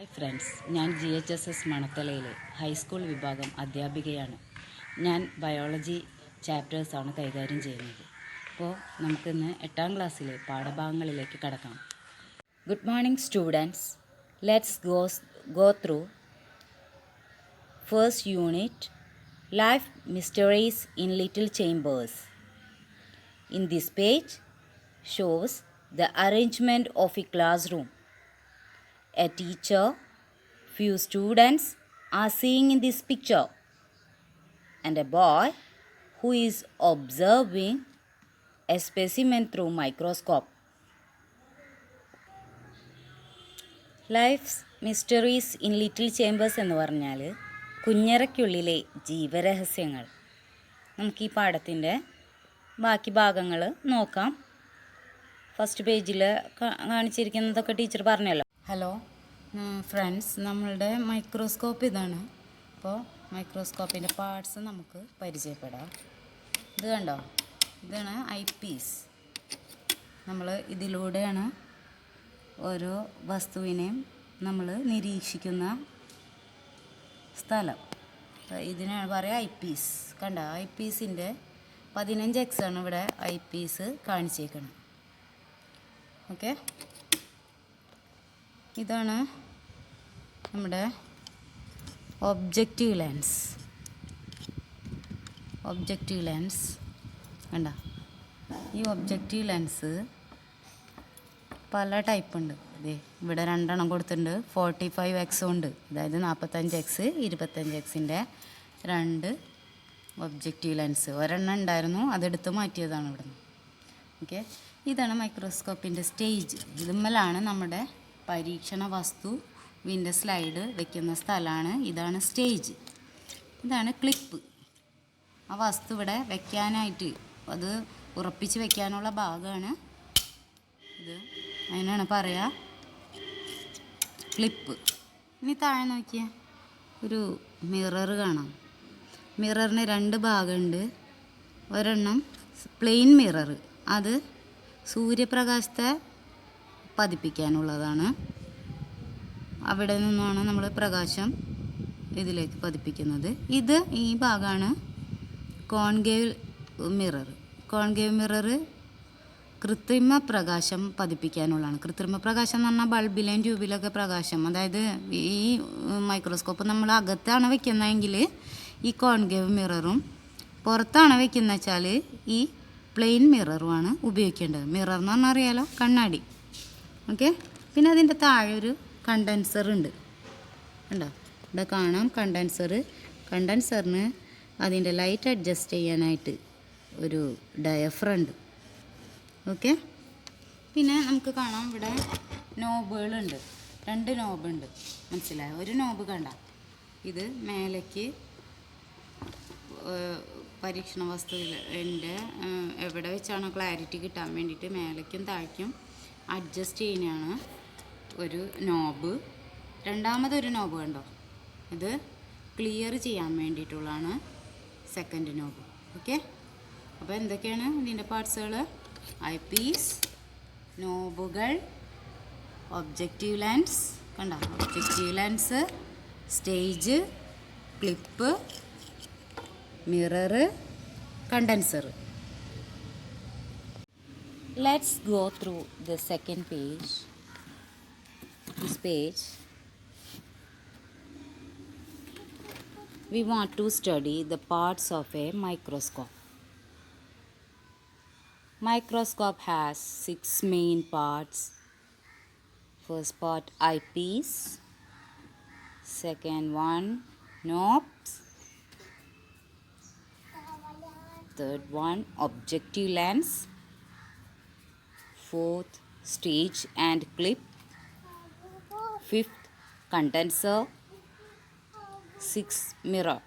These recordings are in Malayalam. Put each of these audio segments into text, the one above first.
ഹായ് ഫ്രണ്ട്സ്, ഞാൻ GHSS മണത്തലയിലെ ഹൈസ്കൂൾ വിഭാഗം അധ്യാപികയാണ്. ഞാൻ ബയോളജി ചാപ്റ്റേഴ്സാണ് കൈകാര്യം ചെയ്യുന്നത്. അപ്പോൾ നമുക്കിന്ന് 8ാം ക്ലാസ്സിലെ പാഠഭാഗങ്ങളിലേക്ക് കടക്കാം. Good morning students. Let's go through first unit, life mysteries in little chambers. In this page shows the arrangement of a classroom. A teacher, few students are seeing in this picture, and a boy who is observing a specimen through microscope. Life's mysteries in little chambers എന്ന് പറഞ്ഞാൽ കുഞ്ഞറയ്ക്കുള്ളിലെ ജീവരഹസ്യങ്ങൾ. നമുക്ക് ഈ പാഠത്തിൻ്റെ ബാക്കി ഭാഗങ്ങൾ നോക്കാം. ഫസ്റ്റ് പേജിൽ കാണിച്ചിരിക്കുന്നതൊക്കെ ടീച്ചർ പറഞ്ഞല്ലോ. ഹലോ ഫ്രണ്ട്സ്, നമ്മളുടെ മൈക്രോസ്കോപ്പ് ഇതാണ്. അപ്പോൾ മൈക്രോസ്കോപ്പിൻ്റെ പാർട്സ് നമുക്ക് പരിചയപ്പെടാം. ഇത് കണ്ടോ, ഇതാണ് ഐ പീസ്. നമ്മൾ ഇതിലൂടെയാണ് ഓരോ വസ്തുവിനെയും നമ്മൾ നിരീക്ഷിക്കുന്ന സ്ഥലം. ഇതിനാണ് പറയുക ഐ പീസ്. കണ്ടോ, ഐ പീസിൻ്റെ 15x ആണ് ഇവിടെ ഐ പീസ് കാണിച്ചേക്കുന്നത്. ഓക്കെ, ഇതാണ് നമ്മുടെ ഒബ്ജക്റ്റീവ് ലെൻസ്. കണ്ട, ഈ ഒബ്ജക്റ്റീവ് ലെൻസ് പല ടൈപ്പ് ഉണ്ട്. ഇതേ ഇവിടെ 2 എണ്ണം കൊടുത്തിട്ടുണ്ട്. 45x ഉണ്ട്, അതായത് 45x 25xൻ്റെ 2 ഒബ്ജക്റ്റീവ് ലെൻസ്. ഒരെണ്ണം ഉണ്ടായിരുന്നു, അതെടുത്ത് മാറ്റിയതാണ് ഇവിടെ നിന്ന്. ഓക്കെ, ഇതാണ് മൈക്രോസ്കോപ്പിൻ്റെ സ്റ്റേജ്. ഇതുമ്മലാണ് നമ്മുടെ പരീക്ഷണ വസ്തുവിൻ്റെ സ്ലൈഡ് വെക്കുന്ന സ്ഥലമാണ്. ഇതാണ് സ്റ്റേജ്. ഇതാണ് ക്ലിപ്പ്. ആ വസ്തു ഇവിടെ വെക്കാനായിട്ട് അത് ഉറപ്പിച്ച് വെക്കാനുള്ള ഭാഗമാണ് ഇത്. അതിനാണ് പറയുക ക്ലിപ്പ്. ഇനി താഴെ നോക്കിയാൽ ഒരു മിറർ കാണാം. മിററിന് 2 ഭാഗമുണ്ട്. ഒരെണ്ണം പ്ലെയിൻ മിറർ, അത് സൂര്യപ്രകാശത്തെ പതിപ്പിക്കാനുള്ളതാണ്. അവിടെ നിന്നാണ് നമ്മൾ പ്രകാശം ഇതിലേക്ക് പതിപ്പിക്കുന്നത്. ഈ ഭാഗമാണ് കോൺകേവ് മിറർ. കോൺകേവ് മിറർ കൃത്രിമ പ്രകാശം പതിപ്പിക്കാനുള്ളതാണ്. കൃത്രിമ പ്രകാശം എന്ന് പറഞ്ഞാൽ ബൾബിലെയും ട്യൂബിലൊക്കെ പ്രകാശം, അതായത് ഈ മൈക്രോസ്കോപ്പ് നമ്മൾ അകത്താണ് വെക്കുന്നതെങ്കിൽ ഈ കോൺകേവ് മിററും, പുറത്താണ് വെക്കുന്നത് വെച്ചാൽ ഈ പ്ലെയിൻ മിററുമാണ് ഉപയോഗിക്കേണ്ടത്. മിറർ എന്ന് പറഞ്ഞാൽ അറിയാലോ, കണ്ണാടി. ഓക്കെ, പിന്നെ അതിൻ്റെ താഴെ ഒരു കണ്ടൻസർ ഉണ്ട്. കണ്ടോ, ഇവിടെ കാണാം കണ്ടൻസർ. കണ്ടൻസറിന് അതിൻ്റെ ലൈറ്റ് അഡ്ജസ്റ്റ് ചെയ്യാനായിട്ട് ഒരു ഡയഫ്രം ഉണ്ട്. ഓക്കെ, പിന്നെ നമുക്ക് കാണാം ഇവിടെ നോബുകളുണ്ട്. 2 നോബുണ്ട്, മനസ്സിലായോ? ഒരു നോബ് കണ്ട, ഇത് മേലേക്ക് പരീക്ഷണ വസ്തുവിൻ്റെ എവിടെ വെച്ചാണോ ക്ലാരിറ്റി കിട്ടാൻ വേണ്ടിയിട്ട് മേലേക്കും താഴേക്കും അഡ്ജസ്റ്റ് ചെയ്യുന്നതാണ് ഒരു നോബ്. രണ്ടാമതൊരു നോബ് കണ്ടോ, ഇത് ക്ലിയർ ചെയ്യാൻ വേണ്ടിയിട്ടുള്ളതാണ് സെക്കൻഡ് നോബ്. ഓക്കെ, അപ്പോൾ എന്തൊക്കെയാണ് ഇതിൻ്റെ പാർട്സുകൾ? ഐ പീസ്, നോബുകൾ, ഒബ്ജക്റ്റീവ് ലെൻസ്. കണ്ടോ, objective lens, stage, clip, mirror, condenser. Let's go through the second page. This page we want to study the parts of a microscope. Microscope has 6 main parts. First part eyepiece, second one knobs, third one objective lens, fourth stage and clip, fifth condenser, sixth mirror.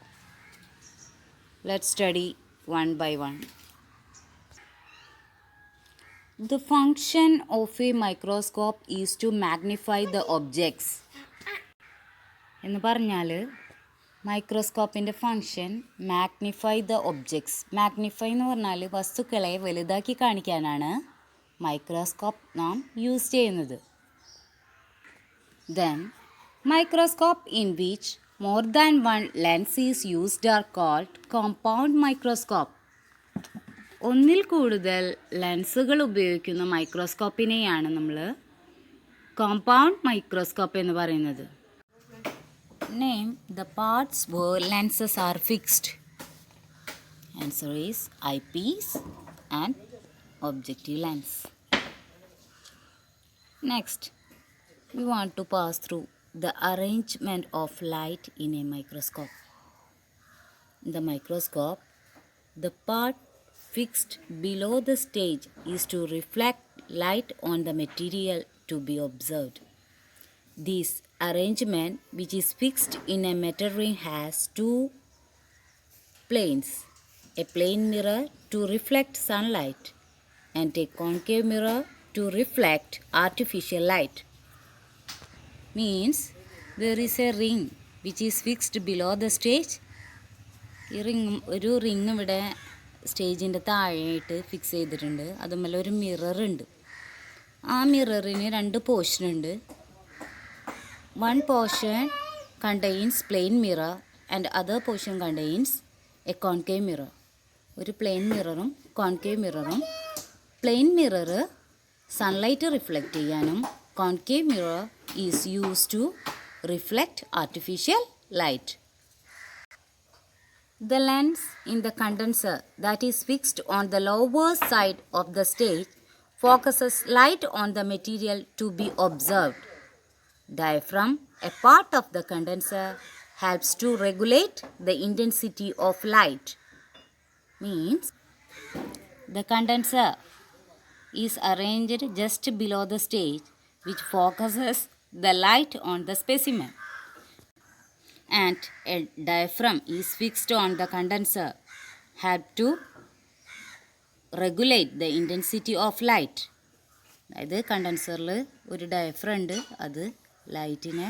Let's study one by one. The function of a microscope is to magnify the objects. എന്ന് പറഞ്ഞാൽ മൈക്രോസ്കോപ്പിൻ്റെ function magnify the objects. Magnify എന്ന് പറഞ്ഞാൽ വസ്തുക്കളെ വലുതാക്കി കാണിക്കാനാണ് മൈക്രോസ്കോപ്പ് നാം യൂസ് ചെയ്യുന്നത്. Then Microscope in which more than one lens is used are called compound microscope. ഒന്നിൽ കൂടുതൽ ലെൻസുകൾ ഉപയോഗിക്കുന്ന മൈക്രോസ്കോപ്പിനെയാണ് നമ്മൾ കോമ്പൗണ്ട് മൈക്രോസ്കോപ്പ് എന്ന് പറയുന്നത്. Name the parts where lenses are fixed. Answer is eyepiece and objective lens. Next, we want to pass through the arrangement of light in a microscope. In the microscope, the part fixed below the stage is to reflect light on the material to be observed. This arrangement, which is fixed in a metal ring, has two planes: a plane mirror to reflect sunlight and a concave mirror to reflect artificial light. Means there is a ring which is fixed below the stage. ഒരു റിങ് ഇവിടെ സ്റ്റേജിൻ്റെ താഴെയായിട്ട് ഫിക്സ് ചെയ്തിട്ടുണ്ട്. അതുമല്ല ഒരു മിററുണ്ട്. ആ മിററിന് രണ്ട് പോർഷനുണ്ട്. One portion contains plain mirror and other portion contains a concave mirror. ഒരു പ്ലെയിൻ മിററും കോൺകേവ് മിററും. പ്ലെയിൻ മിറർ സൺലൈറ്റ് റിഫ്ലക്റ്റ് ചെയ്യാനും concave mirror is used to reflect artificial light. The lens in the condenser that is fixed on the lower side of the stage focuses light on the material to be observed. Diaphragm, a part of the condenser, helps to regulate the intensity of light. Means the condenser is arranged just below the stage, which focuses the light on the specimen, and a diaphragm is fixed on the condenser, help to regulate the intensity of light. അതായത് കണ്ടൻസറിൽ ഒരു ഡയഫ്രം ഉണ്ട്. അത് ലൈറ്റിനെ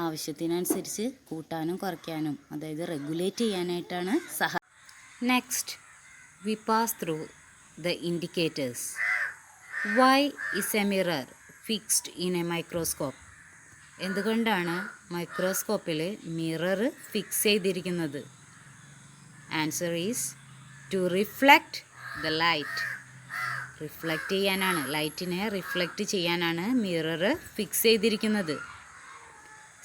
ആവശ്യത്തിനനുസരിച്ച് കൂട്ടാനും കുറയ്ക്കാനും, അതായത് റെഗുലേറ്റ് ചെയ്യാനായിട്ടാണ് next we pass through the indicators. Why is a mirror fixed in a microscope? എന്തുകൊണ്ടാണ് മൈക്രോസ്കോപ്പിൽ മിറർ ഫിക്സ് ചെയ്തിരിക്കുന്നത്? Answer is to reflect the light. Reflect ചെയ്യാനാണ്, ലൈറ്റിനെ റിഫ്ലക്റ്റ് ചെയ്യാനാണ് മിറർ ഫിക്സ് ചെയ്തിരിക്കുന്നത്.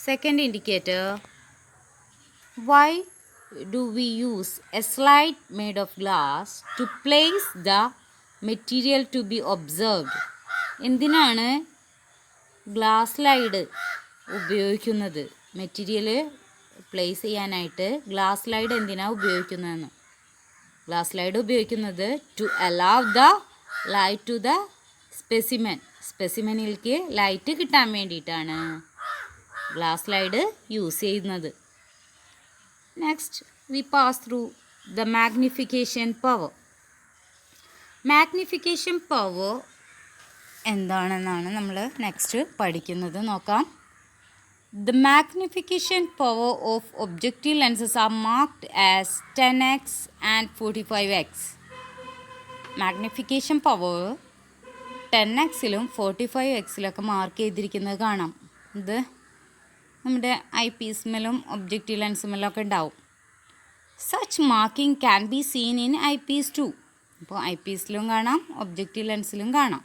Second indicator, why do we use a slide made of glass to place the material to be observed? എന്തിനാണ് ഗ്ലാസ് സ്ലൈഡ് ഉപയോഗിക്കുന്നത്? മെറ്റീരിയൽ പ്ലേസ് ചെയ്യാനായിട്ട് ഗ്ലാസ് സ്ലൈഡ് എന്തിനാണ് ഉപയോഗിക്കുന്നതെന്ന്? ഗ്ലാസ് സ്ലൈഡ് ഉപയോഗിക്കുന്നത് to allow the light to the specimen. സ്പെസിമെനിലേക്ക് ലൈറ്റ് കിട്ടാൻ വേണ്ടിയിട്ടാണ് ഗ്ലാസ് സ്ലൈഡ് യൂസ് ചെയ്യുന്നത്. Next we pass through the magnification power. Magnification power എന്താണെന്നാണ് നമ്മൾ നെക്സ്റ്റ് പഠിക്കുന്നത്. നോക്കാം. The magnification power of objective lenses are marked as 10x and 45x. Magnification power 10x-ലും 45x-ലൊക്കെ മാർക്ക് ചെയ്തിരിക്കുന്നത് കാണാം. ഇത് നമ്മുടെ ഐ പീസ്മേലും ഒബ്ജക്റ്റീവ് ലെൻസുമേലൊക്കെ ഉണ്ടാവും. Such marking can be seen in eye piece too. അപ്പോൾ ഐ പീസിലും കാണാം, ഒബ്ജക്റ്റീവ് ലെൻസിലും കാണാം.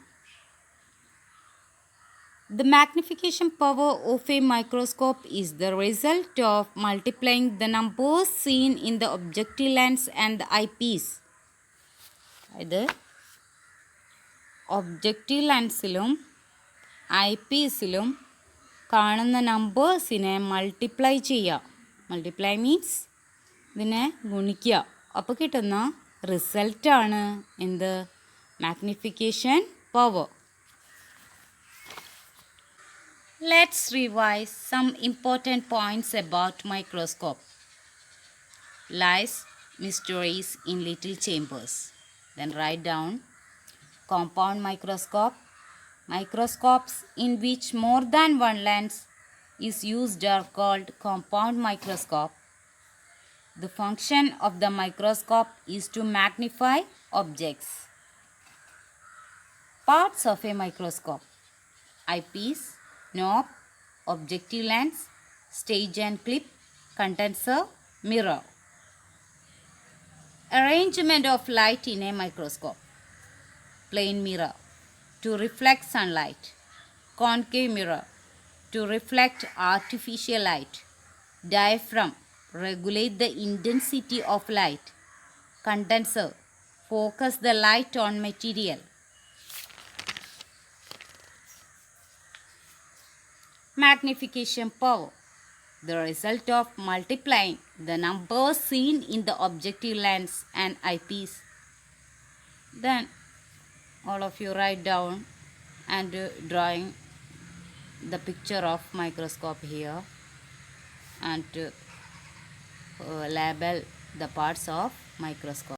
The magnification power of a microscope is the result of multiplying the numbers seen in the objective lens and the eyepiece. ഇത് ഒബ്ജക്റ്റീവ് ലെൻസിലും ഐ പീസിലും കാണുന്ന നമ്പേഴ്സിനെ മൾട്ടിപ്ലൈ ചെയ്യുക. മൾട്ടിപ്ലൈ മീൻസ് ഇതിനെ ഗുണിക്കുക. അപ്പോൾ കിട്ടുന്ന റിസൾട്ടാണ് എന്ത്? Magnification power. Let's revise some important points about microscope. Lies mysteries in little chambers. Then write down compound microscope. Microscopes in which more than one lens is used are called compound microscope. The function of the microscope is to magnify objects. Parts of a microscope: eyepiece, knob, objective lens, stage and clip, condenser, mirror. Arrangement of light in a microscope. Plane mirror to reflect sunlight. Concave mirror to reflect artificial light. Diaphragm regulate the intensity of light. Condenser focus the light on material. Magnification power, the result of multiplying the numbers seen in the objective lens and eyepiece. Then all of you write down and drawing the picture of microscope here and label the parts of microscope.